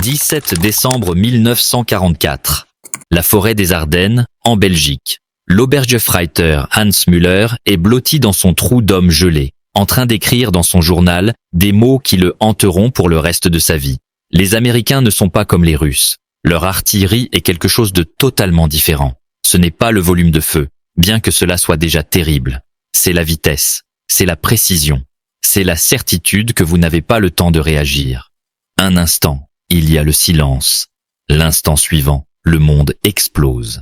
17 décembre 1944. La forêt des Ardennes, en Belgique. L'Obergefreiter Hans Müller est blotti dans son trou d'homme gelé, en train d'écrire dans son journal des mots qui le hanteront pour le reste de sa vie. Les Américains ne sont pas comme les Russes. Leur artillerie est quelque chose de totalement différent. Ce n'est pas le volume de feu, bien que cela soit déjà terrible. C'est la vitesse, c'est la précision, c'est la certitude que vous n'avez pas le temps de réagir. Un instant, il y a le silence. L'instant suivant, le monde explose.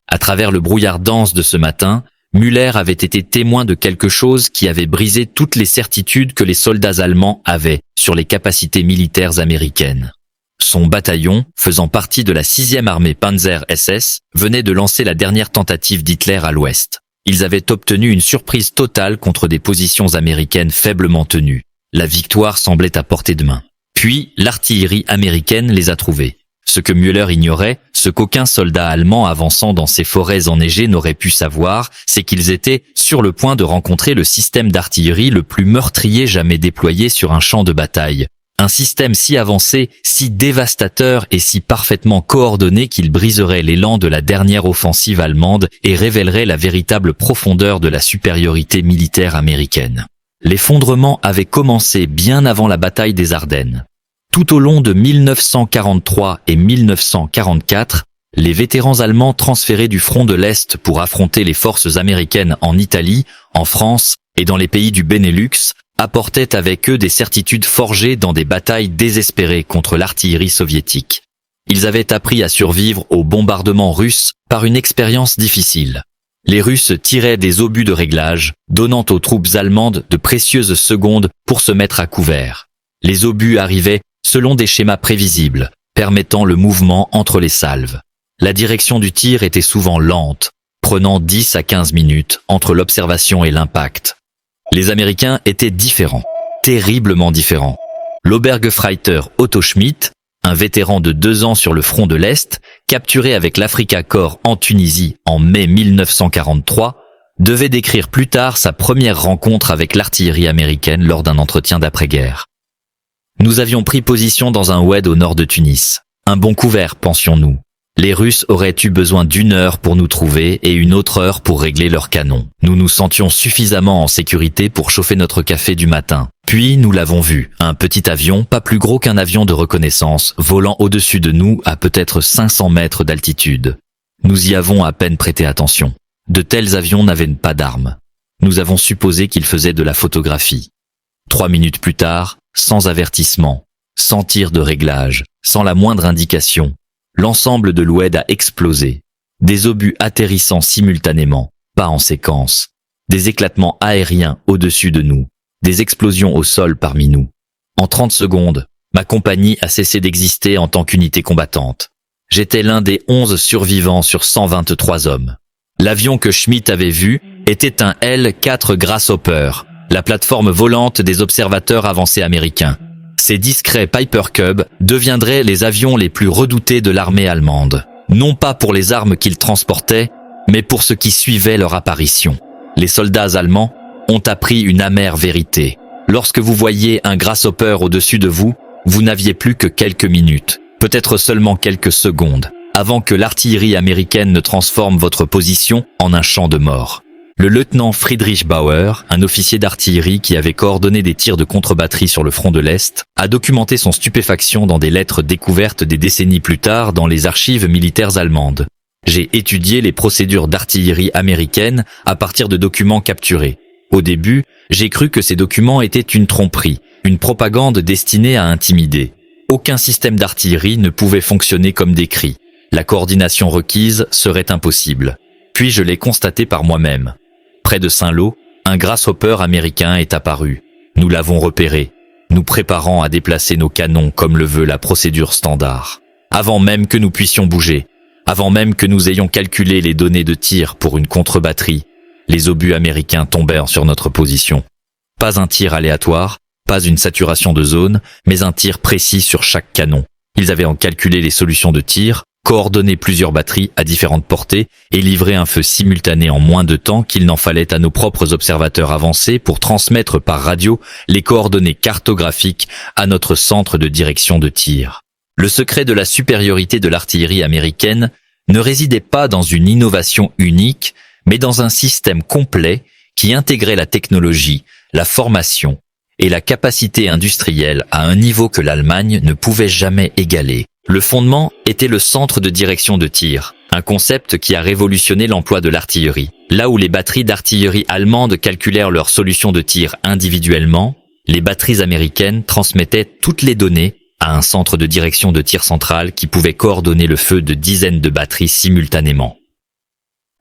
À travers le brouillard dense de ce matin, Müller avait été témoin de quelque chose qui avait brisé toutes les certitudes que les soldats allemands avaient sur les capacités militaires américaines. Son bataillon, faisant partie de la 6e armée Panzer SS, venait de lancer la dernière tentative d'Hitler à l'ouest. Ils avaient obtenu une surprise totale contre des positions américaines faiblement tenues. La victoire semblait à portée de main. Puis, l'artillerie américaine les a trouvés. Ce que Müller ignorait, ce qu'aucun soldat allemand avançant dans ces forêts enneigées n'aurait pu savoir, c'est qu'ils étaient sur le point de rencontrer le système d'artillerie le plus meurtrier jamais déployé sur un champ de bataille. Un système si avancé, si dévastateur et si parfaitement coordonné qu'il briserait l'élan de la dernière offensive allemande et révélerait la véritable profondeur de la supériorité militaire américaine. L'effondrement avait commencé bien avant la bataille des Ardennes. Tout au long de 1943 et 1944, les vétérans allemands transférés du front de l'Est pour affronter les forces américaines en Italie, en France et dans les pays du Benelux apportaient avec eux des certitudes forgées dans des batailles désespérées contre l'artillerie soviétique. Ils avaient appris à survivre aux bombardements russes par une expérience difficile. Les Russes tiraient des obus de réglage, donnant aux troupes allemandes de précieuses secondes pour se mettre à couvert. Les obus arrivaient selon des schémas prévisibles, permettant le mouvement entre les salves. La direction du tir était souvent lente, prenant 10 à 15 minutes entre l'observation et l'impact. Les Américains étaient différents, terriblement différents. L'Obergefreiter Otto Schmidt, un vétéran de 2 ans sur le front de l'Est, capturé avec l'Africa Korps en Tunisie en mai 1943, devait décrire plus tard sa première rencontre avec l'artillerie américaine lors d'un entretien d'après-guerre. Nous avions pris position dans un oued au nord de Tunis. Un bon couvert, pensions-nous. Les Russes auraient eu besoin d'1 heure pour nous trouver et 1 autre heure pour régler leurs canons. Nous nous sentions suffisamment en sécurité pour chauffer notre café du matin. Puis nous l'avons vu, un petit avion, pas plus gros qu'un avion de reconnaissance, volant au-dessus de nous à peut-être 500 mètres d'altitude. Nous y avons à peine prêté attention. De tels avions n'avaient pas d'armes. Nous avons supposé qu'ils faisaient de la photographie. 3 minutes plus tard, sans avertissement, sans tir de réglage, sans la moindre indication, l'ensemble de l'oued a explosé. Des obus atterrissant simultanément, pas en séquence. Des éclatements aériens au-dessus de nous. Des explosions au sol parmi nous. En 30 secondes, ma compagnie a cessé d'exister en tant qu'unité combattante. J'étais l'un des 11 survivants sur 123 hommes. L'avion que Schmidt avait vu était un L-4 Grasshopper, la plateforme volante des observateurs avancés américains. Ces discrets Piper Cub deviendraient les avions les plus redoutés de l'armée allemande. Non pas pour les armes qu'ils transportaient, mais pour ce qui suivait leur apparition. Les soldats allemands ont appris une amère vérité. Lorsque vous voyiez un Grasshopper au-dessus de vous, vous n'aviez plus que quelques minutes, peut-être seulement quelques secondes, avant que l'artillerie américaine ne transforme votre position en un champ de mort. Le lieutenant Friedrich Bauer, un officier d'artillerie qui avait coordonné des tirs de contre-batterie sur le front de l'Est, a documenté son stupéfaction dans des lettres découvertes des décennies plus tard dans les archives militaires allemandes. J'ai étudié les procédures d'artillerie américaine à partir de documents capturés. Au début, j'ai cru que ces documents étaient une tromperie, une propagande destinée à intimider. Aucun système d'artillerie ne pouvait fonctionner comme décrit. La coordination requise serait impossible. Puis je l'ai constaté par moi-même. Près de Saint-Lô, un Grasshopper américain est apparu. Nous l'avons repéré, nous préparant à déplacer nos canons comme le veut la procédure standard. Avant même que nous puissions bouger, avant même que nous ayons calculé les données de tir pour une contre-batterie, les obus américains tombèrent sur notre position. Pas un tir aléatoire, pas une saturation de zone, mais un tir précis sur chaque canon. Ils avaient en calculé les solutions de tir, coordonner plusieurs batteries à différentes portées et livrer un feu simultané en moins de temps qu'il n'en fallait à nos propres observateurs avancés pour transmettre par radio les coordonnées cartographiques à notre centre de direction de tir. Le secret de la supériorité de l'artillerie américaine ne résidait pas dans une innovation unique, mais dans un système complet qui intégrait la technologie, la formation et la capacité industrielle à un niveau que l'Allemagne ne pouvait jamais égaler. Le fondement était le centre de direction de tir, un concept qui a révolutionné l'emploi de l'artillerie. Là où les batteries d'artillerie allemandes calculèrent leurs solutions de tir individuellement, les batteries américaines transmettaient toutes les données à un centre de direction de tir central qui pouvait coordonner le feu de dizaines de batteries simultanément.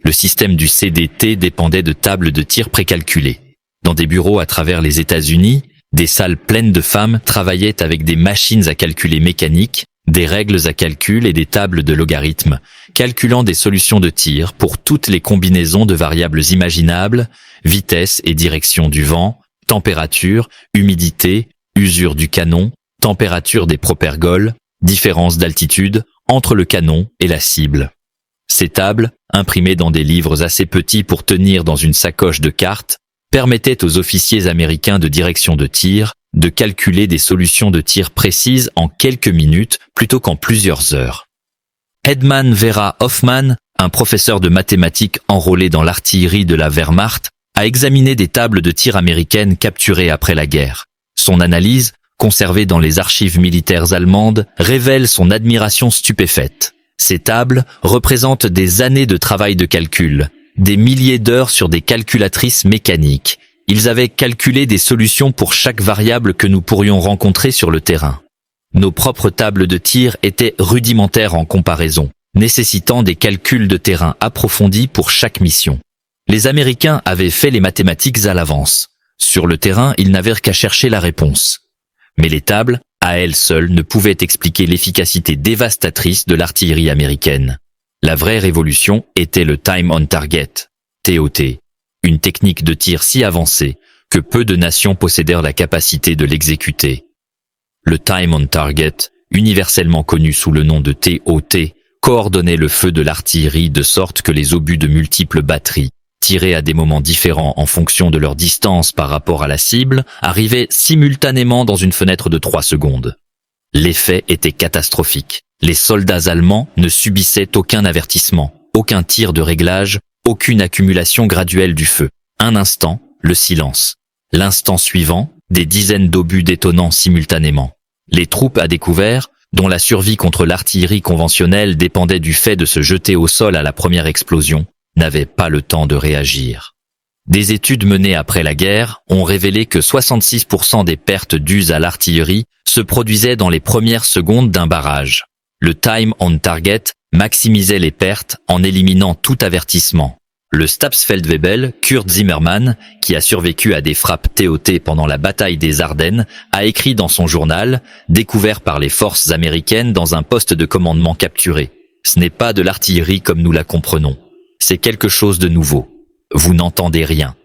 Le système du CDT dépendait de tables de tir précalculées. Dans des bureaux à travers les États-Unis, des salles pleines de femmes travaillaient avec des machines à calculer mécaniques, des règles à calcul et des tables de logarithmes, calculant des solutions de tir pour toutes les combinaisons de variables imaginables, vitesse et direction du vent, température, humidité, usure du canon, température des propergoles, différence d'altitude entre le canon et la cible. Ces tables, imprimées dans des livres assez petits pour tenir dans une sacoche de cartes, permettaient aux officiers américains de direction de tir de calculer des solutions de tir précises en quelques minutes plutôt qu'en plusieurs heures. Hedman Vera Hoffman, un professeur de mathématiques enrôlé dans l'artillerie de la Wehrmacht, a examiné des tables de tir américaines capturées après la guerre. Son analyse, conservée dans les archives militaires allemandes, révèle son admiration stupéfaite. Ces tables représentent des années de travail de calcul, des milliers d'heures sur des calculatrices mécaniques. Ils avaient calculé des solutions pour chaque variable que nous pourrions rencontrer sur le terrain. Nos propres tables de tir étaient rudimentaires en comparaison, nécessitant des calculs de terrain approfondis pour chaque mission. Les Américains avaient fait les mathématiques à l'avance. Sur le terrain, ils n'avaient qu'à chercher la réponse. Mais les tables, à elles seules, ne pouvaient expliquer l'efficacité dévastatrice de l'artillerie américaine. La vraie révolution était le Time on Target, TOT, une technique de tir si avancée que peu de nations possédèrent la capacité de l'exécuter. Le Time on Target, universellement connu sous le nom de TOT, coordonnait le feu de l'artillerie de sorte que les obus de multiples batteries, tirés à des moments différents en fonction de leur distance par rapport à la cible, arrivaient simultanément dans une fenêtre de 3 secondes. L'effet était catastrophique. Les soldats allemands ne subissaient aucun avertissement, aucun tir de réglage, aucune accumulation graduelle du feu. Un instant, le silence. L'instant suivant, des dizaines d'obus détonnant simultanément. Les troupes à découvert, dont la survie contre l'artillerie conventionnelle dépendait du fait de se jeter au sol à la première explosion, n'avaient pas le temps de réagir. Des études menées après la guerre ont révélé que 66% des pertes dues à l'artillerie se produisaient dans les premières secondes d'un barrage. Le Time on Target maximisait les pertes en éliminant tout avertissement. Le Stabsfeldwebel, Kurt Zimmermann, qui a survécu à des frappes TOT pendant la bataille des Ardennes, a écrit dans son journal, découvert par les forces américaines dans un poste de commandement capturé. Ce n'est pas de l'artillerie comme nous la comprenons. C'est quelque chose de nouveau. Vous n'entendez rien.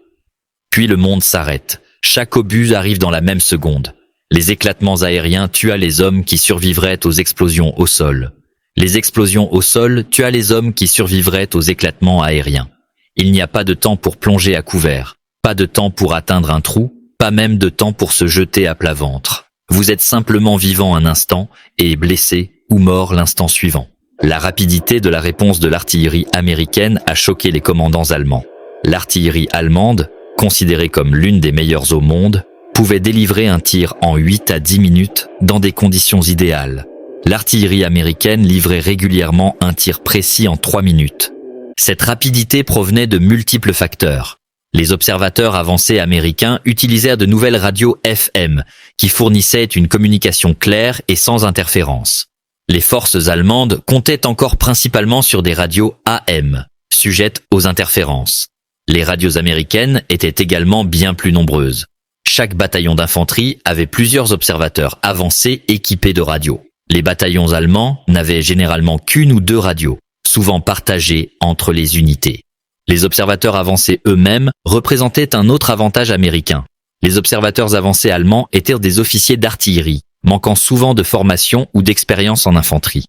Puis le monde s'arrête. Chaque obus arrive dans la même seconde. Les éclatements aériens tuaient les hommes qui survivraient aux explosions au sol. Les explosions au sol tuaient les hommes qui survivraient aux éclatements aériens. Il n'y a pas de temps pour plonger à couvert, pas de temps pour atteindre un trou, pas même de temps pour se jeter à plat ventre. Vous êtes simplement vivant un instant et blessé ou mort l'instant suivant. La rapidité de la réponse de l'artillerie américaine a choqué les commandants allemands. L'artillerie allemande, considérée comme l'une des meilleures au monde, pouvait délivrer un tir en 8 à 10 minutes dans des conditions idéales. L'artillerie américaine livrait régulièrement un tir précis en 3 minutes. Cette rapidité provenait de multiples facteurs. Les observateurs avancés américains utilisèrent de nouvelles radios FM qui fournissaient une communication claire et sans interférence. Les forces allemandes comptaient encore principalement sur des radios AM, sujettes aux interférences. Les radios américaines étaient également bien plus nombreuses. Chaque bataillon d'infanterie avait plusieurs observateurs avancés équipés de radios. Les bataillons allemands n'avaient généralement qu'une ou 2 radios, souvent partagées entre les unités. Les observateurs avancés eux-mêmes représentaient un autre avantage américain. Les observateurs avancés allemands étaient des officiers d'artillerie, manquant souvent de formation ou d'expérience en infanterie.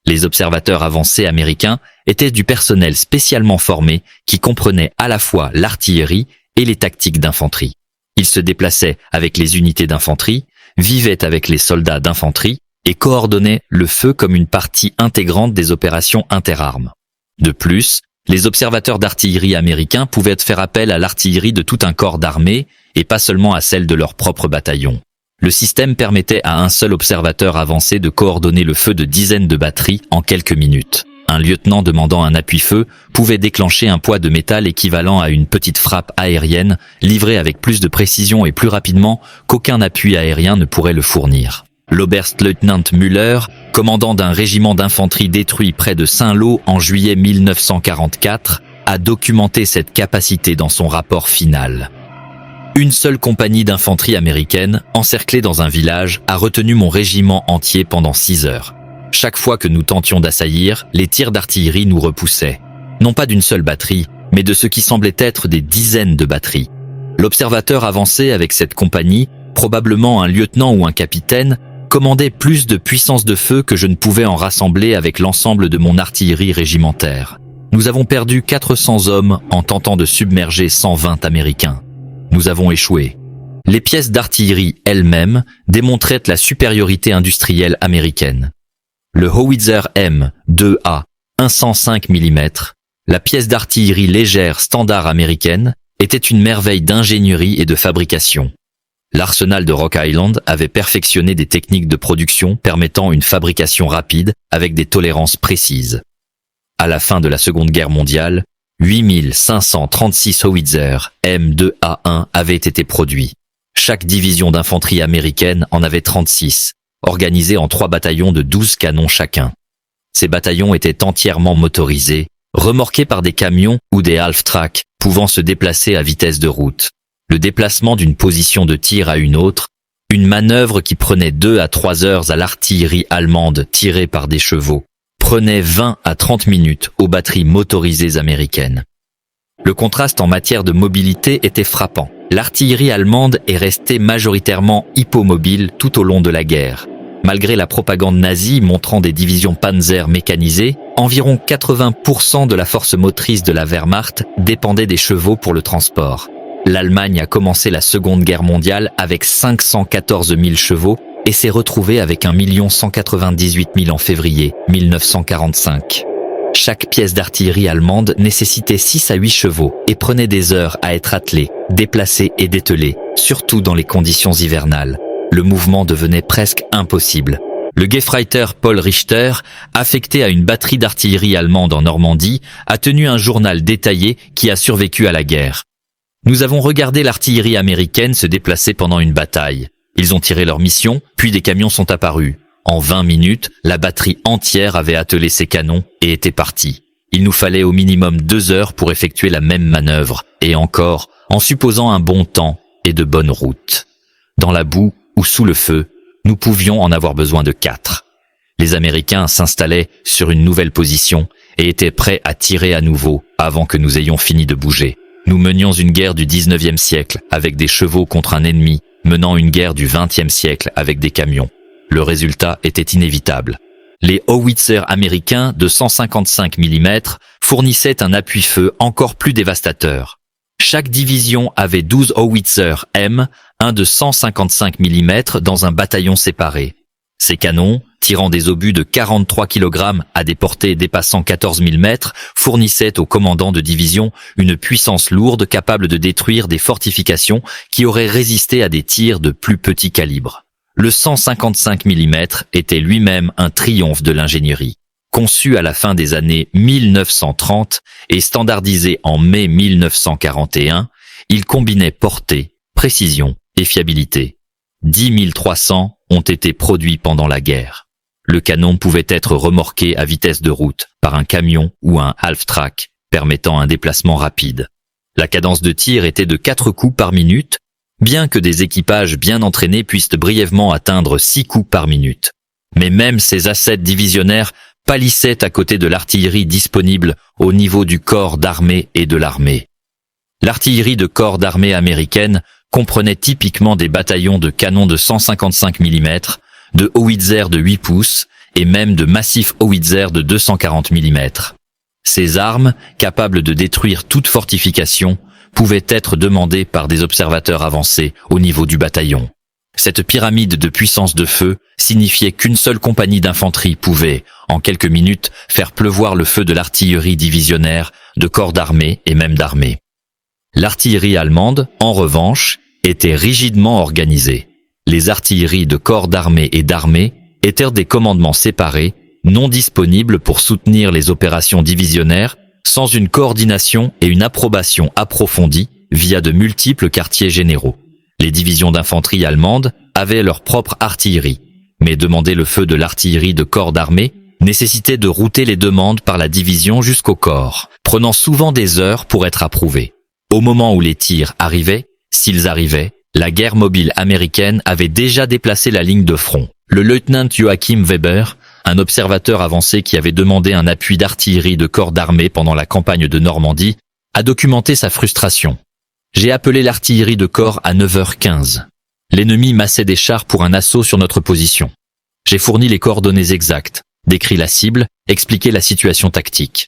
Les observateurs avancés américains étaient du personnel spécialement formé qui comprenait à la fois l'artillerie et les tactiques d'infanterie. Ils se déplaçaient avec les unités d'infanterie, vivaient avec les soldats d'infanterie et coordonnait le feu comme une partie intégrante des opérations interarmes. De plus, les observateurs d'artillerie américains pouvaient faire appel à l'artillerie de tout un corps d'armée et pas seulement à celle de leur propre bataillon. Le système permettait à un seul observateur avancé de coordonner le feu de dizaines de batteries en quelques minutes. Un lieutenant demandant un appui-feu pouvait déclencher un poids de métal équivalent à une petite frappe aérienne, livrée avec plus de précision et plus rapidement qu'aucun appui aérien ne pourrait le fournir. L'Oberstleutnant Müller, commandant d'un régiment d'infanterie détruit près de Saint-Lô en juillet 1944, a documenté cette capacité dans son rapport final. Une seule compagnie d'infanterie américaine, encerclée dans un village, a retenu mon régiment entier pendant 6 heures. Chaque fois que nous tentions d'assaillir, les tirs d'artillerie nous repoussaient. Non pas d'une seule batterie, mais de ce qui semblait être des dizaines de batteries. L'observateur avancé avec cette compagnie, probablement un lieutenant ou un capitaine, commandait plus de puissance de feu que je ne pouvais en rassembler avec l'ensemble de mon artillerie régimentaire. Nous avons perdu 400 hommes en tentant de submerger 120 Américains. Nous avons échoué. Les pièces d'artillerie elles-mêmes démontraient la supériorité industrielle américaine. Le Howitzer M2A 105 mm, la pièce d'artillerie légère standard américaine, était une merveille d'ingénierie et de fabrication. L'arsenal de Rock Island avait perfectionné des techniques de production permettant une fabrication rapide avec des tolérances précises. À la fin de la Seconde Guerre mondiale, 8536 Howitzer M2A1 avaient été produits. Chaque division d'infanterie américaine en avait 36, organisés en 3 bataillons de 12 canons chacun. Ces bataillons étaient entièrement motorisés, remorqués par des camions ou des half-track pouvant se déplacer à vitesse de route. Le déplacement d'une position de tir à une autre, une manœuvre qui prenait 2 à 3 heures à l'artillerie allemande tirée par des chevaux, prenait 20 à 30 minutes aux batteries motorisées américaines. Le contraste en matière de mobilité était frappant. L'artillerie allemande est restée majoritairement hippomobile tout au long de la guerre. Malgré la propagande nazie montrant des divisions panzer mécanisées, environ 80% de la force motrice de la Wehrmacht dépendait des chevaux pour le transport. L'Allemagne a commencé la Seconde Guerre mondiale avec 514 000 chevaux et s'est retrouvée avec 1 198 000 en février 1945. Chaque pièce d'artillerie allemande nécessitait 6 à 8 chevaux et prenait des heures à être attelée, déplacée et dételée, surtout dans les conditions hivernales. Le mouvement devenait presque impossible. Le Gefreiter Paul Richter, affecté à une batterie d'artillerie allemande en Normandie, a tenu un journal détaillé qui a survécu à la guerre. Nous avons regardé l'artillerie américaine se déplacer pendant une bataille. Ils ont tiré leur mission, puis des camions sont apparus. En 20 minutes, la batterie entière avait attelé ses canons et était partie. Il nous fallait au minimum 2 heures pour effectuer la même manœuvre, et encore, en supposant un bon temps et de bonnes routes. Dans la boue ou sous le feu, nous pouvions en avoir besoin de 4. Les Américains s'installaient sur une nouvelle position et étaient prêts à tirer à nouveau avant que nous ayons fini de bouger. Nous menions une guerre du 19e siècle avec des chevaux contre un ennemi, menant une guerre du 20e siècle avec des camions. Le résultat était inévitable. Les Howitzer américains de 155 mm fournissaient un appui-feu encore plus dévastateur. Chaque division avait 12 Howitzer M, un de 155 mm dans un bataillon séparé. Ces canons, tirant des obus de 43 kg à des portées dépassant 14 000 mètres, fournissaient aux commandants de division une puissance lourde capable de détruire des fortifications qui auraient résisté à des tirs de plus petit calibre. Le 155 mm était lui-même un triomphe de l'ingénierie. Conçu à la fin des années 1930 et standardisé en mai 1941, il combinait portée, précision et fiabilité. 10 300 ont été produits pendant la guerre. Le canon pouvait être remorqué à vitesse de route par un camion ou un half-track, permettant un déplacement rapide. La cadence de tir était de 4 coups par minute, bien que des équipages bien entraînés puissent brièvement atteindre 6 coups par minute. Mais même ces assets divisionnaires pâlissaient à côté de l'artillerie disponible au niveau du corps d'armée et de l'armée. L'artillerie de corps d'armée américaine comprenait typiquement des bataillons de canons de 155 mm, de howitzer de 8 pouces et même de massifs howitzer de 240 mm. Ces armes, capables de détruire toute fortification, pouvaient être demandées par des observateurs avancés au niveau du bataillon. Cette pyramide de puissance de feu signifiait qu'une seule compagnie d'infanterie pouvait, en quelques minutes, faire pleuvoir le feu de l'artillerie divisionnaire, de corps d'armée et même d'armée. L'artillerie allemande, en revanche, était rigidement organisée. Les artilleries de corps d'armée et d'armée étaient des commandements séparés, non disponibles pour soutenir les opérations divisionnaires, sans une coordination et une approbation approfondie via de multiples quartiers généraux. Les divisions d'infanterie allemandes avaient leur propre artillerie, mais demander le feu de l'artillerie de corps d'armée nécessitait de router les demandes par la division jusqu'au corps, prenant souvent des heures pour être approuvées. Au moment où les tirs arrivaient, s'ils arrivaient, la guerre mobile américaine avait déjà déplacé la ligne de front. Le lieutenant Joachim Weber, un observateur avancé qui avait demandé un appui d'artillerie de corps d'armée pendant la campagne de Normandie, a documenté sa frustration. « J'ai appelé l'artillerie de corps à 9h15. L'ennemi massait des chars pour un assaut sur notre position. J'ai fourni les coordonnées exactes, décrit la cible, expliqué la situation tactique.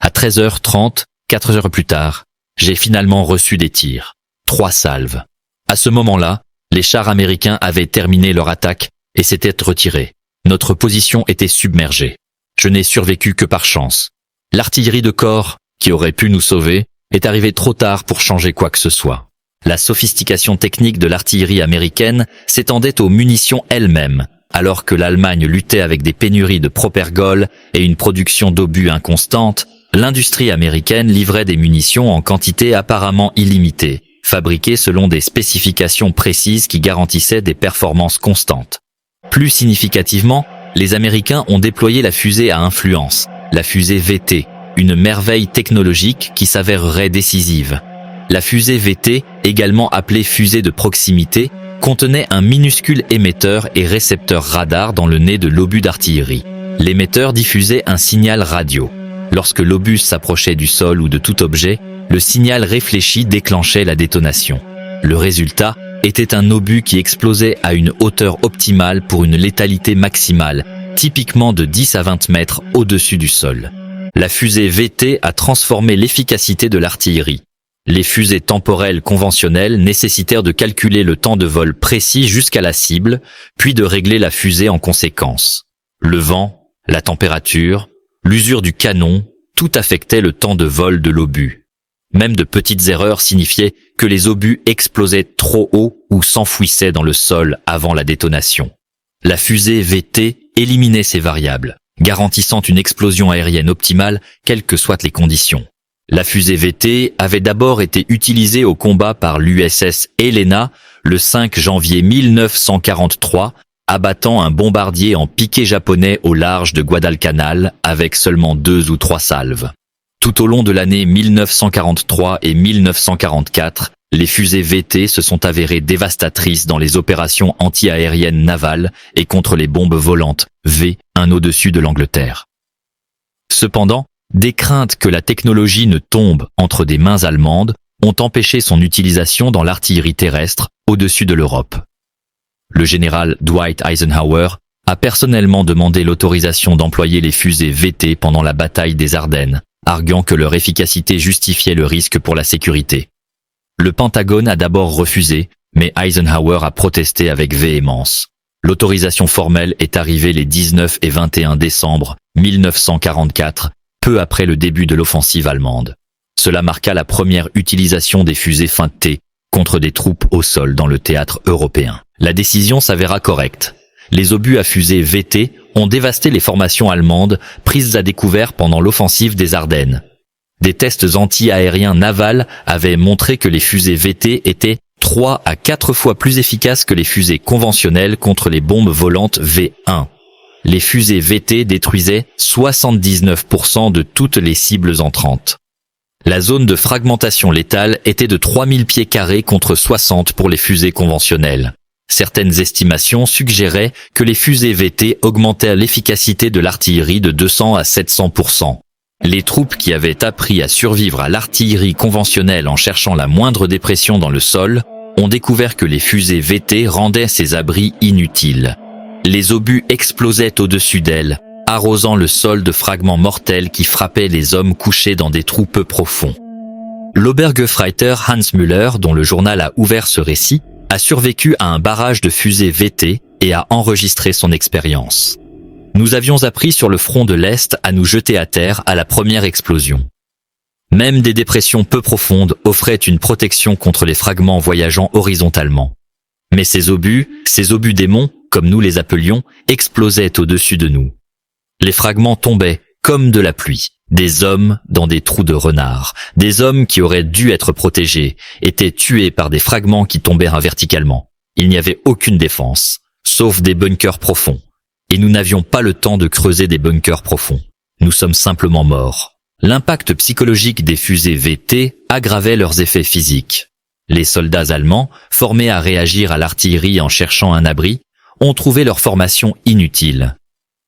À 13h30, 4 heures plus tard, j'ai finalement reçu des tirs. 3 salves. À ce moment-là, les chars américains avaient terminé leur attaque et s'étaient retirés. Notre position était submergée. Je n'ai survécu que par chance. L'artillerie de corps, qui aurait pu nous sauver, est arrivée trop tard pour changer quoi que ce soit. La sophistication technique de l'artillerie américaine s'étendait aux munitions elles-mêmes, alors que l'Allemagne luttait avec des pénuries de propergol et une production d'obus inconstante. L'industrie américaine livrait des munitions en quantité apparemment illimitée, fabriquées selon des spécifications précises qui garantissaient des performances constantes. Plus significativement, les Américains ont déployé la fusée à influence, la fusée VT, une merveille technologique qui s'avérerait décisive. La fusée VT, également appelée fusée de proximité, contenait un minuscule émetteur et récepteur radar dans le nez de l'obus d'artillerie. L'émetteur diffusait un signal radio. Lorsque l'obus s'approchait du sol ou de tout objet, le signal réfléchi déclenchait la détonation. Le résultat était un obus qui explosait à une hauteur optimale pour une létalité maximale, typiquement de 10 à 20 mètres au-dessus du sol. La fusée VT a transformé l'efficacité de l'artillerie. Les fusées temporelles conventionnelles nécessitèrent de calculer le temps de vol précis jusqu'à la cible, puis de régler la fusée en conséquence. Le vent, la température, l'usure du canon, tout affectait le temps de vol de l'obus. Même de petites erreurs signifiaient que les obus explosaient trop haut ou s'enfouissaient dans le sol avant la détonation. La fusée VT éliminait ces variables, garantissant une explosion aérienne optimale, quelles que soient les conditions. La fusée VT avait d'abord été utilisée au combat par l'USS Helena le 5 janvier 1943, abattant un bombardier en piqué japonais au large de Guadalcanal avec seulement 2 ou 3 salves. Tout au long de l'année 1943 et 1944, les fusées VT se sont avérées dévastatrices dans les opérations anti-aériennes navales et contre les bombes volantes V1 au-dessus de l'Angleterre. Cependant, des craintes que la technologie ne tombe entre des mains allemandes ont empêché son utilisation dans l'artillerie terrestre au-dessus de l'Europe. Le général Dwight Eisenhower a personnellement demandé l'autorisation d'employer les fusées VT pendant la bataille des Ardennes, arguant que leur efficacité justifiait le risque pour la sécurité. Le Pentagone a d'abord refusé, mais Eisenhower a protesté avec véhémence. L'autorisation formelle est arrivée les 19 et 21 décembre 1944, peu après le début de l'offensive allemande. Cela marqua la première utilisation des fusées feintées contre des troupes au sol dans le théâtre européen. La décision s'avéra correcte. Les obus à fusées VT ont dévasté les formations allemandes prises à découvert pendant l'offensive des Ardennes. Des tests anti-aériens navals avaient montré que les fusées VT étaient 3 à 4 fois plus efficaces que les fusées conventionnelles contre les bombes volantes V1. Les fusées VT détruisaient 79% de toutes les cibles entrantes. La zone de fragmentation létale était de 3000 pieds carrés contre 60 pour les fusées conventionnelles. Certaines estimations suggéraient que les fusées VT augmentaient l'efficacité de l'artillerie de 200 à 700%. Les troupes qui avaient appris à survivre à l'artillerie conventionnelle en cherchant la moindre dépression dans le sol ont découvert que les fusées VT rendaient ces abris inutiles. Les obus explosaient au-dessus d'elles, arrosant le sol de fragments mortels qui frappaient les hommes couchés dans des trous peu profonds. L'Obergefreiter Hans Müller, dont le journal a ouvert ce récit, a survécu à un barrage de fusées VT et a enregistré son expérience. Nous avions appris sur le front de l'Est à nous jeter à terre à la première explosion. Même des dépressions peu profondes offraient une protection contre les fragments voyageant horizontalement. Mais ces obus démons, comme nous les appelions, explosaient au-dessus de nous. Les fragments tombaient comme de la pluie. Des hommes dans des trous de renard. Des hommes qui auraient dû être protégés étaient tués par des fragments qui tombèrent verticalement. Il n'y avait aucune défense, sauf des bunkers profonds. Et nous n'avions pas le temps de creuser des bunkers profonds. Nous sommes simplement morts. L'impact psychologique des fusées VT aggravait leurs effets physiques. Les soldats allemands, formés à réagir à l'artillerie en cherchant un abri, ont trouvé leur formation inutile.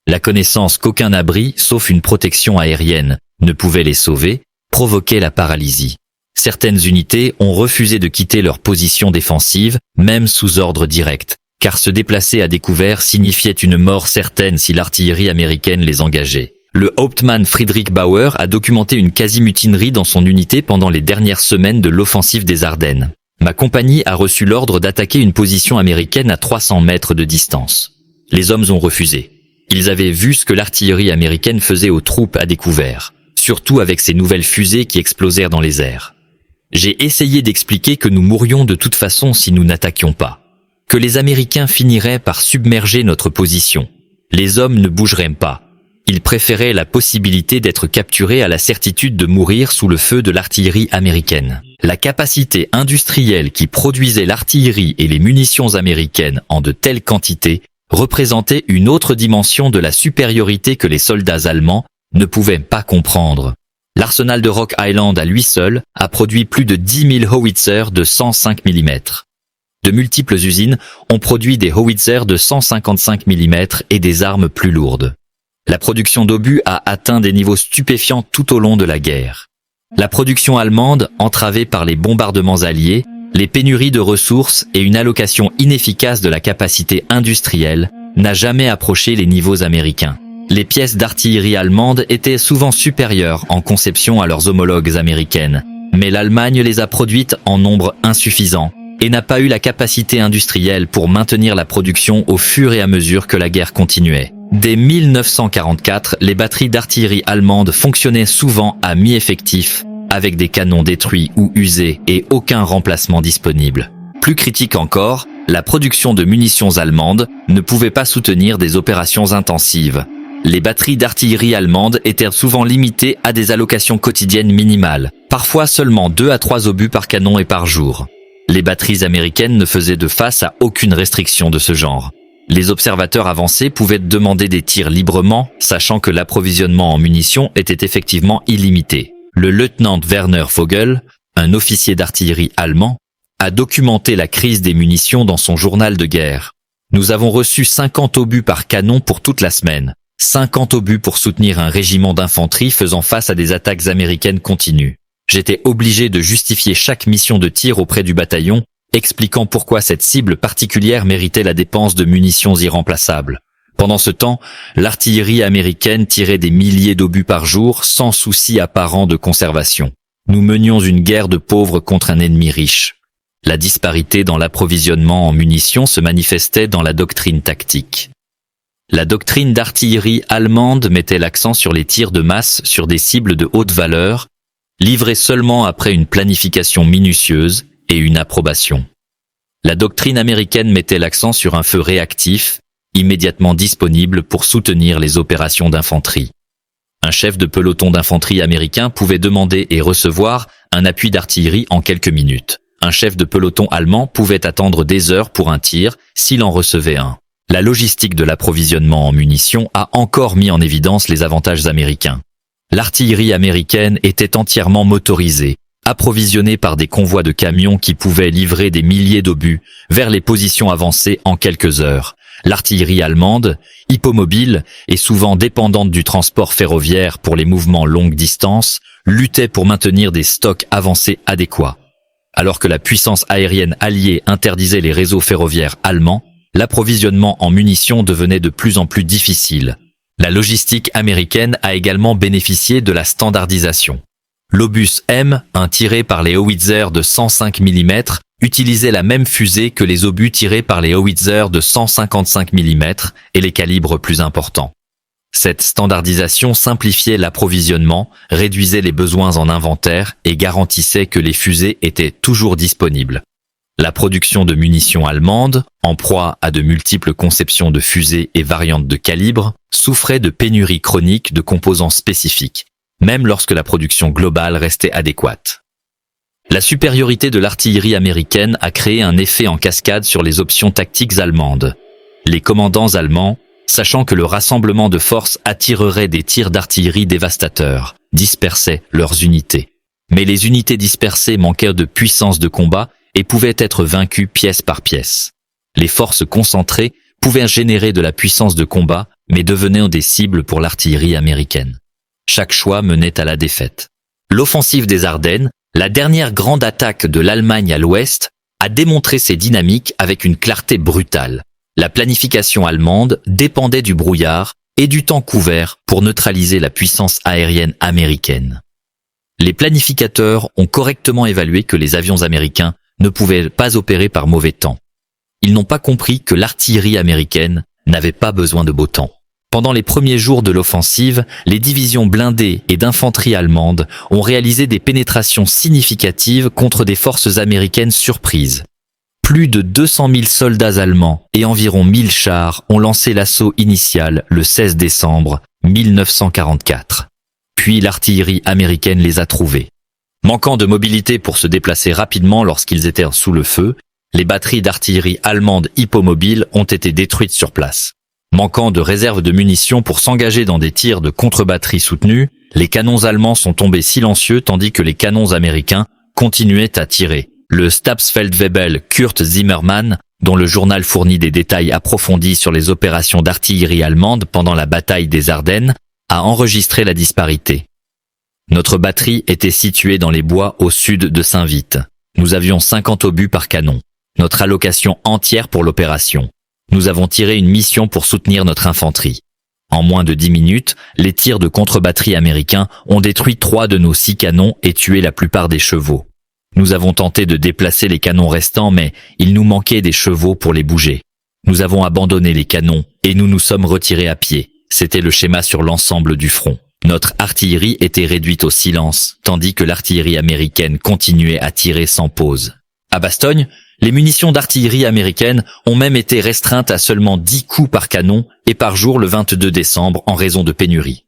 La connaissance qu'aucun abri, sauf une protection aérienne, ne pouvait les sauver, provoquait la paralysie. Certaines unités ont refusé de quitter leur position défensive, même sous ordre direct, car se déplacer à découvert signifiait une mort certaine si l'artillerie américaine les engageait. Le Hauptmann Friedrich Bauer a documenté une quasi-mutinerie dans son unité pendant les dernières semaines de l'offensive des Ardennes. Ma compagnie a reçu l'ordre d'attaquer une position américaine à 300 mètres de distance. Les hommes ont refusé. Ils avaient vu ce que l'artillerie américaine faisait aux troupes à découvert, surtout avec ces nouvelles fusées qui explosèrent dans les airs. J'ai essayé d'expliquer que nous mourions de toute façon si nous n'attaquions pas, que les Américains finiraient par submerger notre position. Les hommes ne bougeraient pas. Ils préféraient la possibilité d'être capturés à la certitude de mourir sous le feu de l'artillerie américaine. La capacité industrielle qui produisait l'artillerie et les munitions américaines en de telles quantités représentait une autre dimension de la supériorité que les soldats allemands ne pouvaient pas comprendre. L'arsenal de Rock Island à lui seul a produit plus de 10 000 howitzers de 105 mm. De multiples usines ont produit des howitzers de 155 mm et des armes plus lourdes. La production d'obus a atteint des niveaux stupéfiants tout au long de la guerre. La production allemande, entravée par les bombardements alliés, les pénuries de ressources et une allocation inefficace de la capacité industrielle, n'a jamais approché les niveaux américains. Les pièces d'artillerie allemandes étaient souvent supérieures en conception à leurs homologues américaines, mais l'Allemagne les a produites en nombre insuffisant et n'a pas eu la capacité industrielle pour maintenir la production au fur et à mesure que la guerre continuait. Dès 1944, les batteries d'artillerie allemandes fonctionnaient souvent à mi-effectif, avec des canons détruits ou usés et aucun remplacement disponible. Plus critique encore, la production de munitions allemandes ne pouvait pas soutenir des opérations intensives. Les batteries d'artillerie allemandes étaient souvent limitées à des allocations quotidiennes minimales, parfois seulement 2 à 3 obus par canon et par jour. Les batteries américaines ne faisaient de face à aucune restriction de ce genre. Les observateurs avancés pouvaient demander des tirs librement, sachant que l'approvisionnement en munitions était effectivement illimité. Le lieutenant Werner Vogel, un officier d'artillerie allemand, a documenté la crise des munitions dans son journal de guerre. Nous avons reçu 50 obus par canon pour toute la semaine. 50 obus pour soutenir un régiment d'infanterie faisant face à des attaques américaines continues. J'étais obligé de justifier chaque mission de tir auprès du bataillon, expliquant pourquoi cette cible particulière méritait la dépense de munitions irremplaçables. Pendant ce temps, l'artillerie américaine tirait des milliers d'obus par jour sans souci apparent de conservation. Nous menions une guerre de pauvres contre un ennemi riche. La disparité dans l'approvisionnement en munitions se manifestait dans la doctrine tactique. La doctrine d'artillerie allemande mettait l'accent sur les tirs de masse sur des cibles de haute valeur, livrés seulement après une planification minutieuse et une approbation. La doctrine américaine mettait l'accent sur un feu réactif, immédiatement disponible pour soutenir les opérations d'infanterie. Un chef de peloton d'infanterie américain pouvait demander et recevoir un appui d'artillerie en quelques minutes. Un chef de peloton allemand pouvait attendre des heures pour un tir s'il en recevait un. La logistique de l'approvisionnement en munitions a encore mis en évidence les avantages américains. L'artillerie américaine était entièrement motorisée, approvisionnée par des convois de camions qui pouvaient livrer des milliers d'obus vers les positions avancées en quelques heures. L'artillerie allemande, hypomobile et souvent dépendante du transport ferroviaire pour les mouvements longue distance, luttait pour maintenir des stocks avancés adéquats. Alors que la puissance aérienne alliée interdisait les réseaux ferroviaires allemands, l'approvisionnement en munitions devenait de plus en plus difficile. La logistique américaine a également bénéficié de la standardisation. L'obus M, un tiré par les howitzers de 105 mm, utilisaient la même fusée que les obus tirés par les Howitzer de 155 mm et les calibres plus importants. Cette standardisation simplifiait l'approvisionnement, réduisait les besoins en inventaire et garantissait que les fusées étaient toujours disponibles. La production de munitions allemandes, en proie à de multiples conceptions de fusées et variantes de calibre, souffrait de pénuries chroniques de composants spécifiques, même lorsque la production globale restait adéquate. La supériorité de l'artillerie américaine a créé un effet en cascade sur les options tactiques allemandes. Les commandants allemands, sachant que le rassemblement de forces attirerait des tirs d'artillerie dévastateurs, dispersaient leurs unités. Mais les unités dispersées manquaient de puissance de combat et pouvaient être vaincues pièce par pièce. Les forces concentrées pouvaient générer de la puissance de combat, mais devenaient des cibles pour l'artillerie américaine. Chaque choix menait à la défaite. L'offensive des Ardennes, la dernière grande attaque de l'Allemagne à l'ouest, a démontré ses dynamiques avec une clarté brutale. La planification allemande dépendait du brouillard et du temps couvert pour neutraliser la puissance aérienne américaine. Les planificateurs ont correctement évalué que les avions américains ne pouvaient pas opérer par mauvais temps. Ils n'ont pas compris que l'artillerie américaine n'avait pas besoin de beau temps. Pendant les premiers jours de l'offensive, les divisions blindées et d'infanterie allemandes ont réalisé des pénétrations significatives contre des forces américaines surprises. Plus de 200 000 soldats allemands et environ 1000 chars ont lancé l'assaut initial le 16 décembre 1944. Puis l'artillerie américaine les a trouvés. Manquant de mobilité pour se déplacer rapidement lorsqu'ils étaient sous le feu, les batteries d'artillerie allemandes hypomobiles ont été détruites sur place. Manquant de réserves de munitions pour s'engager dans des tirs de contre-batterie soutenus, les canons allemands sont tombés silencieux tandis que les canons américains continuaient à tirer. Le Stabsfeldwebel Kurt Zimmermann, dont le journal fournit des détails approfondis sur les opérations d'artillerie allemande pendant la bataille des Ardennes, a enregistré la disparité. Notre batterie était située dans les bois au sud de Saint-Vite. Nous avions 50 obus par canon. Notre allocation entière pour l'opération. Nous avons tiré une mission pour soutenir notre infanterie. En moins de 10 minutes, les tirs de contre-batterie américains ont détruit 3 de nos 6 canons et tué la plupart des chevaux. Nous avons tenté de déplacer les canons restants, mais il nous manquait des chevaux pour les bouger. Nous avons abandonné les canons et nous nous sommes retirés à pied. C'était le schéma sur l'ensemble du front. Notre artillerie était réduite au silence, tandis que l'artillerie américaine continuait à tirer sans pause. À Bastogne, les munitions d'artillerie américaine ont même été restreintes à seulement 10 coups par canon et par jour le 22 décembre en raison de pénurie.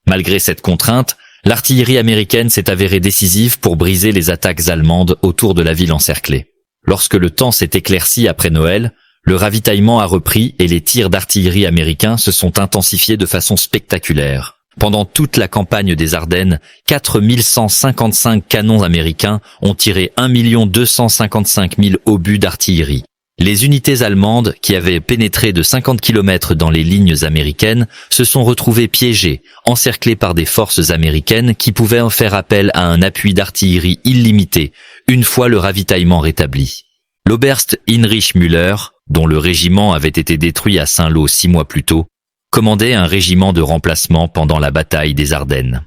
Malgré cette contrainte, l'artillerie américaine s'est avérée décisive pour briser les attaques allemandes autour de la ville encerclée. Lorsque le temps s'est éclairci après Noël, le ravitaillement a repris et les tirs d'artillerie américains se sont intensifiés de façon spectaculaire. Pendant toute la campagne des Ardennes, 4155 canons américains ont tiré 1 255 000 obus d'artillerie. Les unités allemandes, qui avaient pénétré de 50 km dans les lignes américaines, se sont retrouvées piégées, encerclées par des forces américaines qui pouvaient en faire appel à un appui d'artillerie illimité, une fois le ravitaillement rétabli. L'Oberst Heinrich Müller, dont le régiment avait été détruit à Saint-Lô 6 mois plus tôt, commandait un régiment de remplacement pendant la bataille des Ardennes.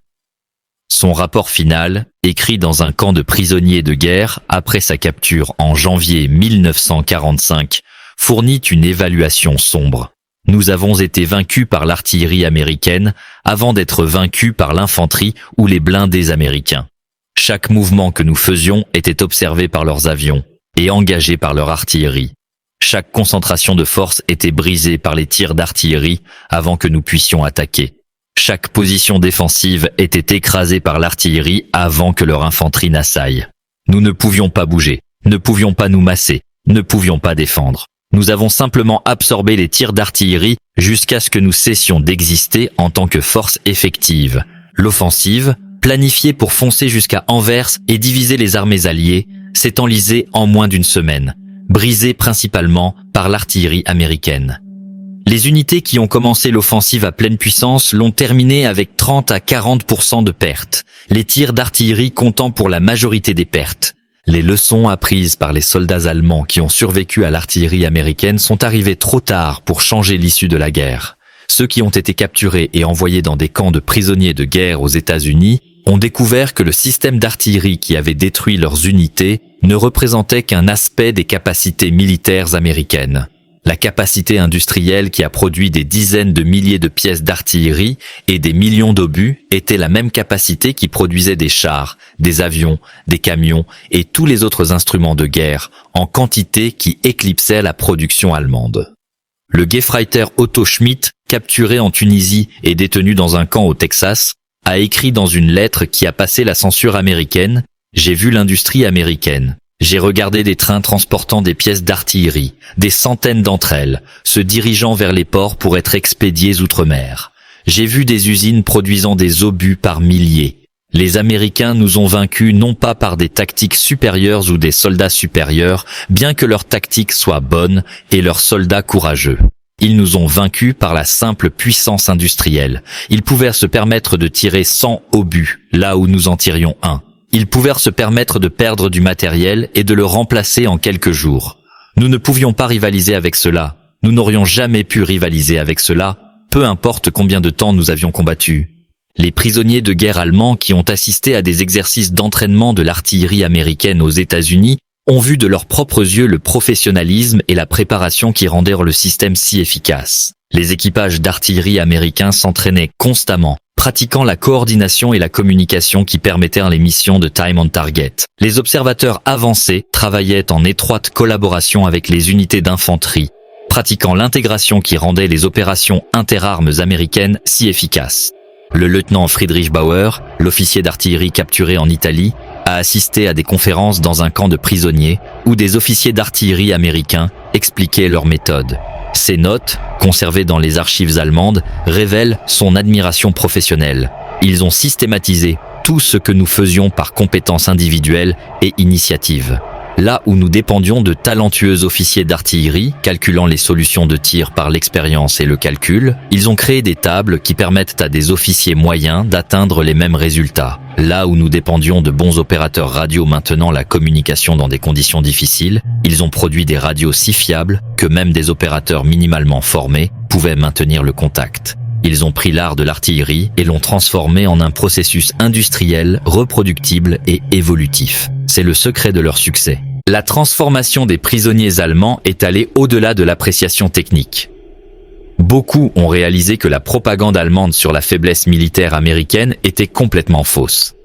Son rapport final, écrit dans un camp de prisonniers de guerre après sa capture en janvier 1945, fournit une évaluation sombre. Nous avons été vaincus par l'artillerie américaine avant d'être vaincus par l'infanterie ou les blindés américains. Chaque mouvement que nous faisions était observé par leurs avions et engagé par leur artillerie. Chaque concentration de force était brisée par les tirs d'artillerie avant que nous puissions attaquer. Chaque position défensive était écrasée par l'artillerie avant que leur infanterie n'assaille. Nous ne pouvions pas bouger, ne pouvions pas nous masser, ne pouvions pas défendre. Nous avons simplement absorbé les tirs d'artillerie jusqu'à ce que nous cessions d'exister en tant que force effective. L'offensive, planifiée pour foncer jusqu'à Anvers et diviser les armées alliées, s'est enlisée en moins d'une semaine, brisée principalement par l'artillerie américaine. Les unités qui ont commencé l'offensive à pleine puissance l'ont terminée avec 30 à 40% de pertes, les tirs d'artillerie comptant pour la majorité des pertes. Les leçons apprises par les soldats allemands qui ont survécu à l'artillerie américaine sont arrivées trop tard pour changer l'issue de la guerre. Ceux qui ont été capturés et envoyés dans des camps de prisonniers de guerre aux États-Unis ont découvert que le système d'artillerie qui avait détruit leurs unités ne représentait qu'un aspect des capacités militaires américaines. La capacité industrielle qui a produit des dizaines de milliers de pièces d'artillerie et des millions d'obus était la même capacité qui produisait des chars, des avions, des camions et tous les autres instruments de guerre en quantité qui éclipsait la production allemande. Le Gefreiter Otto Schmidt, capturé en Tunisie et détenu dans un camp au Texas, a écrit dans une lettre qui a passé la censure américaine « J'ai vu l'industrie américaine. J'ai regardé des trains transportant des pièces d'artillerie, des centaines d'entre elles, se dirigeant vers les ports pour être expédiées outre-mer. J'ai vu des usines produisant des obus par milliers. Les Américains nous ont vaincus non pas par des tactiques supérieures ou des soldats supérieurs, bien que leurs tactiques soient bonnes et leurs soldats courageux. Ils nous ont vaincus par la simple puissance industrielle. Ils pouvaient se permettre de tirer 100 obus, là où nous en tirions un. Ils pouvaient se permettre de perdre du matériel et de le remplacer en quelques jours. Nous ne pouvions pas rivaliser avec cela. Nous n'aurions jamais pu rivaliser avec cela, peu importe combien de temps nous avions combattu. Les prisonniers de guerre allemands qui ont assisté à des exercices d'entraînement de l'artillerie américaine aux États-Unis ont vu de leurs propres yeux le professionnalisme et la préparation qui rendèrent le système si efficace. Les équipages d'artillerie américains s'entraînaient constamment, pratiquant la coordination et la communication qui permettaient les missions de time on target. Les observateurs avancés travaillaient en étroite collaboration avec les unités d'infanterie, pratiquant l'intégration qui rendait les opérations interarmes américaines si efficaces. Le lieutenant Friedrich Bauer, l'officier d'artillerie capturé en Italie, a assisté à des conférences dans un camp de prisonniers où des officiers d'artillerie américains expliquaient leurs méthodes. Ces notes, conservées dans les archives allemandes, révèlent son admiration professionnelle. Ils ont systématisé tout ce que nous faisions par compétences individuelles et initiative. Là où nous dépendions de talentueux officiers d'artillerie, calculant les solutions de tir par l'expérience et le calcul, ils ont créé des tables qui permettent à des officiers moyens d'atteindre les mêmes résultats. Là où nous dépendions de bons opérateurs radio maintenant la communication dans des conditions difficiles, ils ont produit des radios si fiables que même des opérateurs minimalement formés pouvaient maintenir le contact. Ils ont pris l'art de l'artillerie et l'ont transformé en un processus industriel, reproductible et évolutif. C'est le secret de leur succès. La transformation des prisonniers allemands est allée au-delà de l'appréciation technique. Beaucoup ont réalisé que la propagande allemande sur la faiblesse militaire américaine était complètement fausse.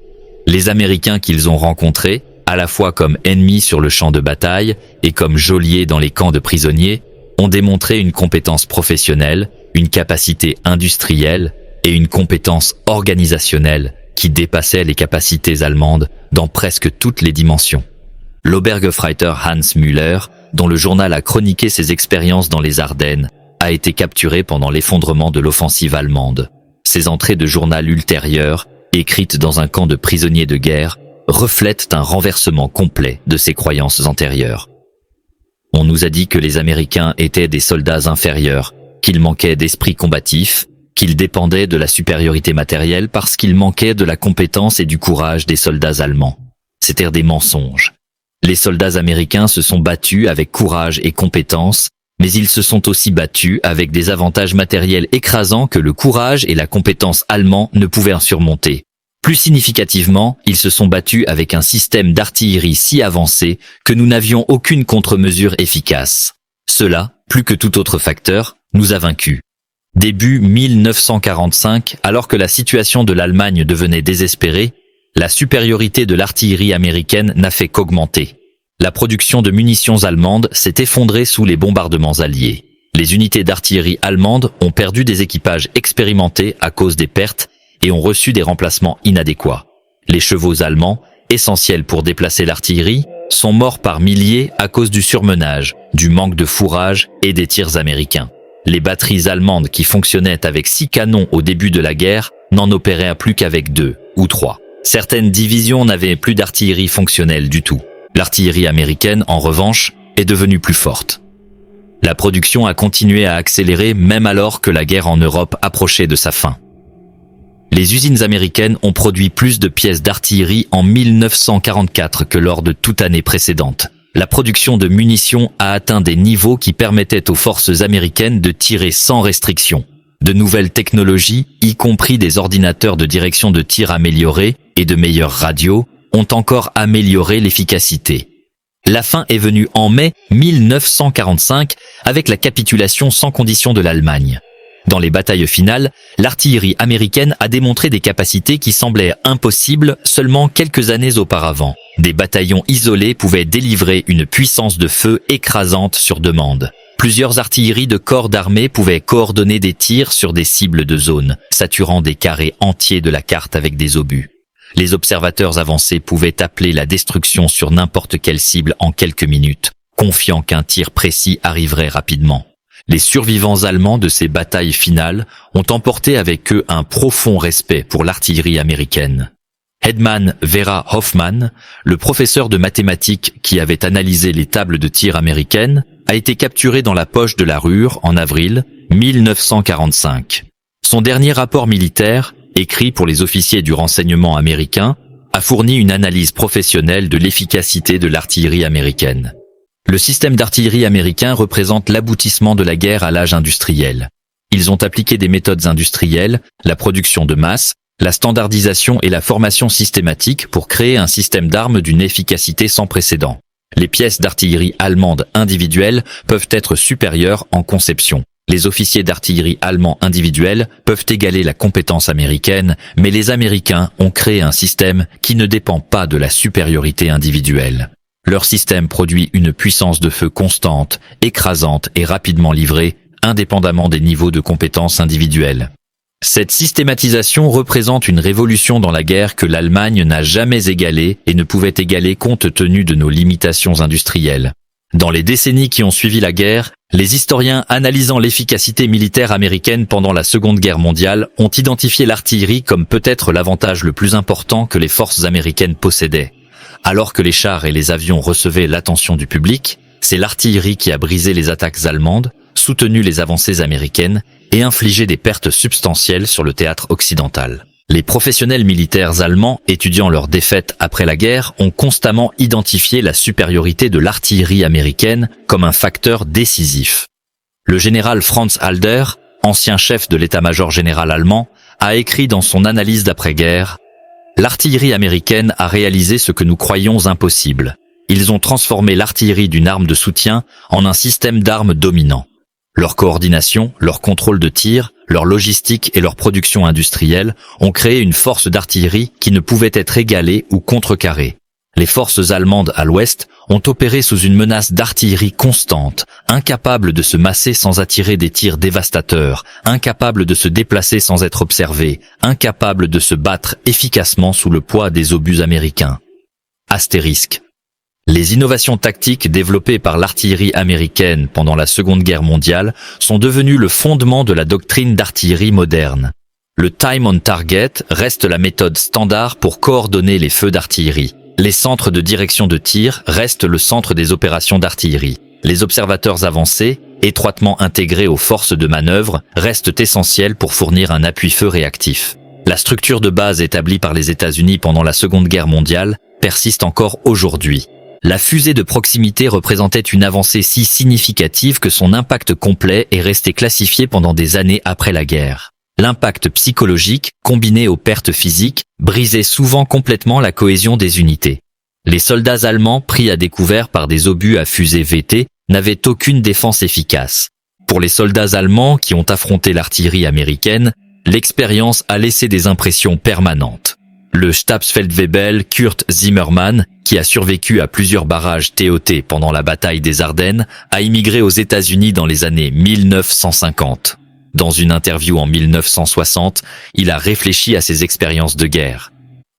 Les Américains qu'ils ont rencontrés, à la fois comme ennemis sur le champ de bataille et comme geôliers dans les camps de prisonniers, ont démontré une compétence professionnelle, une capacité industrielle et une compétence organisationnelle qui dépassaient les capacités allemandes dans presque toutes les dimensions. L'Obergefreiter Hans Müller, dont le journal a chroniqué ses expériences dans les Ardennes, a été capturé pendant l'effondrement de l'offensive allemande. Ses entrées de journal ultérieures, écrites dans un camp de prisonniers de guerre, reflètent un renversement complet de ses croyances antérieures. On nous a dit que les Américains étaient des soldats inférieurs, qu'ils manquaient d'esprit combatif, qu'ils dépendaient de la supériorité matérielle parce qu'ils manquaient de la compétence et du courage des soldats allemands. C'étaient des mensonges. Les soldats américains se sont battus avec courage et compétence, mais ils se sont aussi battus avec des avantages matériels écrasants que le courage et la compétence allemands ne pouvaient en surmonter. Plus significativement, ils se sont battus avec un système d'artillerie si avancé que nous n'avions aucune contre-mesure efficace. Cela, plus que tout autre facteur, nous a vaincus. Début 1945, alors que la situation de l'Allemagne devenait désespérée, la supériorité de l'artillerie américaine n'a fait qu'augmenter. La production de munitions allemandes s'est effondrée sous les bombardements alliés. Les unités d'artillerie allemandes ont perdu des équipages expérimentés à cause des pertes et ont reçu des remplacements inadéquats. Les chevaux allemands, essentiels pour déplacer l'artillerie, sont morts par milliers à cause du surmenage, du manque de fourrage et des tirs américains. Les batteries allemandes qui fonctionnaient avec 6 canons au début de la guerre n'en opéraient plus qu'avec 2 ou 3. Certaines divisions n'avaient plus d'artillerie fonctionnelle du tout. L'artillerie américaine, en revanche, est devenue plus forte. La production a continué à accélérer même alors que la guerre en Europe approchait de sa fin. Les usines américaines ont produit plus de pièces d'artillerie en 1944 que lors de toute année précédente. La production de munitions a atteint des niveaux qui permettaient aux forces américaines de tirer sans restriction. De nouvelles technologies, y compris des ordinateurs de direction de tir améliorés et de meilleures radios, ont encore amélioré l'efficacité. La fin est venue en mai 1945 avec la capitulation sans condition de l'Allemagne. Dans les batailles finales, l'artillerie américaine a démontré des capacités qui semblaient impossibles seulement quelques années auparavant. Des bataillons isolés pouvaient délivrer une puissance de feu écrasante sur demande. Plusieurs artilleries de corps d'armée pouvaient coordonner des tirs sur des cibles de zone, saturant des carrés entiers de la carte avec des obus. Les observateurs avancés pouvaient appeler la destruction sur n'importe quelle cible en quelques minutes, confiant qu'un tir précis arriverait rapidement. Les survivants allemands de ces batailles finales ont emporté avec eux un profond respect pour l'artillerie américaine. Hedman Vera Hoffman, le professeur de mathématiques qui avait analysé les tables de tir américaines, a été capturé dans la poche de la Ruhr en avril 1945. Son dernier rapport militaire, écrit pour les officiers du renseignement américain, a fourni une analyse professionnelle de l'efficacité de l'artillerie américaine. Le système d'artillerie américain représente l'aboutissement de la guerre à l'âge industriel. Ils ont appliqué des méthodes industrielles, la production de masse, la standardisation et la formation systématique pour créer un système d'armes d'une efficacité sans précédent. Les pièces d'artillerie allemandes individuelles peuvent être supérieures en conception. Les officiers d'artillerie allemands individuels peuvent égaler la compétence américaine, mais les Américains ont créé un système qui ne dépend pas de la supériorité individuelle. Leur système produit une puissance de feu constante, écrasante et rapidement livrée, indépendamment des niveaux de compétences individuelles. Cette systématisation représente une révolution dans la guerre que l'Allemagne n'a jamais égalée et ne pouvait égaler compte tenu de nos limitations industrielles. Dans les décennies qui ont suivi la guerre, les historiens analysant l'efficacité militaire américaine pendant la Seconde Guerre mondiale ont identifié l'artillerie comme peut-être l'avantage le plus important que les forces américaines possédaient. Alors que les chars et les avions recevaient l'attention du public, c'est l'artillerie qui a brisé les attaques allemandes, soutenu les avancées américaines et infligé des pertes substantielles sur le théâtre occidental. Les professionnels militaires allemands étudiant leurs défaites après la guerre ont constamment identifié la supériorité de l'artillerie américaine comme un facteur décisif. Le général Franz Halder, ancien chef de l'état-major général allemand, a écrit dans son analyse d'après-guerre « L'artillerie américaine a réalisé ce que nous croyions impossible. Ils ont transformé l'artillerie d'une arme de soutien en un système d'armes dominant. Leur coordination, leur contrôle de tir, leur logistique et leur production industrielle ont créé une force d'artillerie qui ne pouvait être égalée ou contrecarrée. Les forces allemandes à l'ouest ont opéré sous une menace d'artillerie constante, incapables de se masser sans attirer des tirs dévastateurs, incapables de se déplacer sans être observées, incapables de se battre efficacement sous le poids des obus américains. Astérisque. Les innovations tactiques développées par l'artillerie américaine pendant la Seconde Guerre mondiale sont devenues le fondement de la doctrine d'artillerie moderne. Le time on target reste la méthode standard pour coordonner les feux d'artillerie. Les centres de direction de tir restent le centre des opérations d'artillerie. Les observateurs avancés, étroitement intégrés aux forces de manœuvre, restent essentiels pour fournir un appui-feu réactif. La structure de base établie par les États-Unis pendant la Seconde Guerre mondiale persiste encore aujourd'hui. La fusée de proximité représentait une avancée si significative que son impact complet est resté classifié pendant des années après la guerre. L'impact psychologique, combiné aux pertes physiques, brisait souvent complètement la cohésion des unités. Les soldats allemands pris à découvert par des obus à fusée VT n'avaient aucune défense efficace. Pour les soldats allemands qui ont affronté l'artillerie américaine, l'expérience a laissé des impressions permanentes. Le Stabsfeldwebel Kurt Zimmermann, qui a survécu à plusieurs barrages TOT pendant la bataille des Ardennes, a immigré aux États-Unis dans les années 1950. Dans une interview en 1960, il a réfléchi à ses expériences de guerre.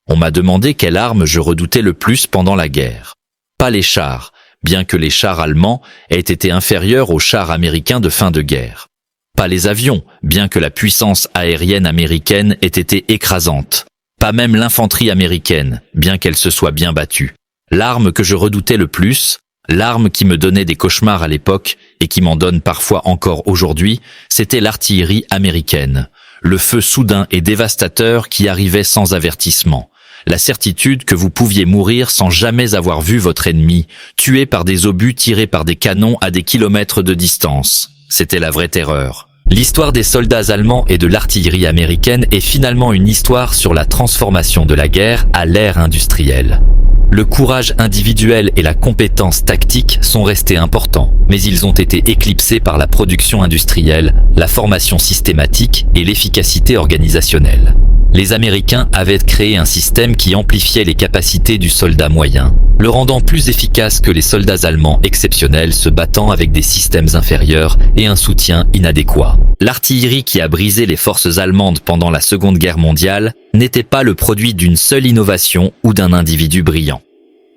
On m'a demandé quelle arme je redoutais le plus pendant la guerre. Pas les chars, bien que les chars allemands aient été inférieurs aux chars américains de fin de guerre. Pas les avions, bien que la puissance aérienne américaine ait été écrasante. Pas même l'infanterie américaine, bien qu'elle se soit bien battue. L'arme que je redoutais le plus, l'arme qui me donnait des cauchemars à l'époque et qui m'en donne parfois encore aujourd'hui, c'était l'artillerie américaine. Le feu soudain et dévastateur qui arrivait sans avertissement. La certitude que vous pouviez mourir sans jamais avoir vu votre ennemi, tué par des obus tirés par des canons à des kilomètres de distance. C'était la vraie terreur. L'histoire des soldats allemands et de l'artillerie américaine est finalement une histoire sur la transformation de la guerre à l'ère industrielle. Le courage individuel et la compétence tactique sont restés importants, mais ils ont été éclipsés par la production industrielle, la formation systématique et l'efficacité organisationnelle. Les Américains avaient créé un système qui amplifiait les capacités du soldat moyen, le rendant plus efficace que les soldats allemands exceptionnels se battant avec des systèmes inférieurs et un soutien inadéquat. L'artillerie qui a brisé les forces allemandes pendant la Seconde Guerre mondiale n'était pas le produit d'une seule innovation ou d'un individu brillant.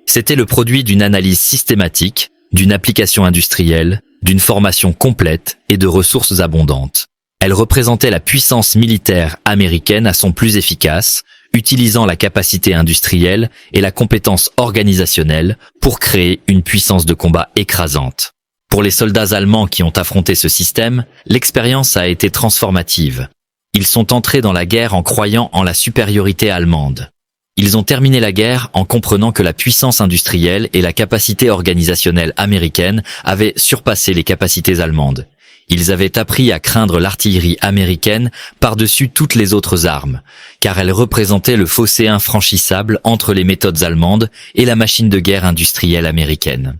C'était le produit d'une analyse systématique, d'une application industrielle, d'une formation complète et de ressources abondantes. Elle représentait la puissance militaire américaine à son plus efficace, utilisant la capacité industrielle et la compétence organisationnelle pour créer une puissance de combat écrasante. Pour les soldats allemands qui ont affronté ce système, l'expérience a été transformative. Ils sont entrés dans la guerre en croyant en la supériorité allemande. Ils ont terminé la guerre en comprenant que la puissance industrielle et la capacité organisationnelle américaine avaient surpassé les capacités allemandes. Ils avaient appris à craindre l'artillerie américaine par-dessus toutes les autres armes, car elle représentait le fossé infranchissable entre les méthodes allemandes et la machine de guerre industrielle américaine.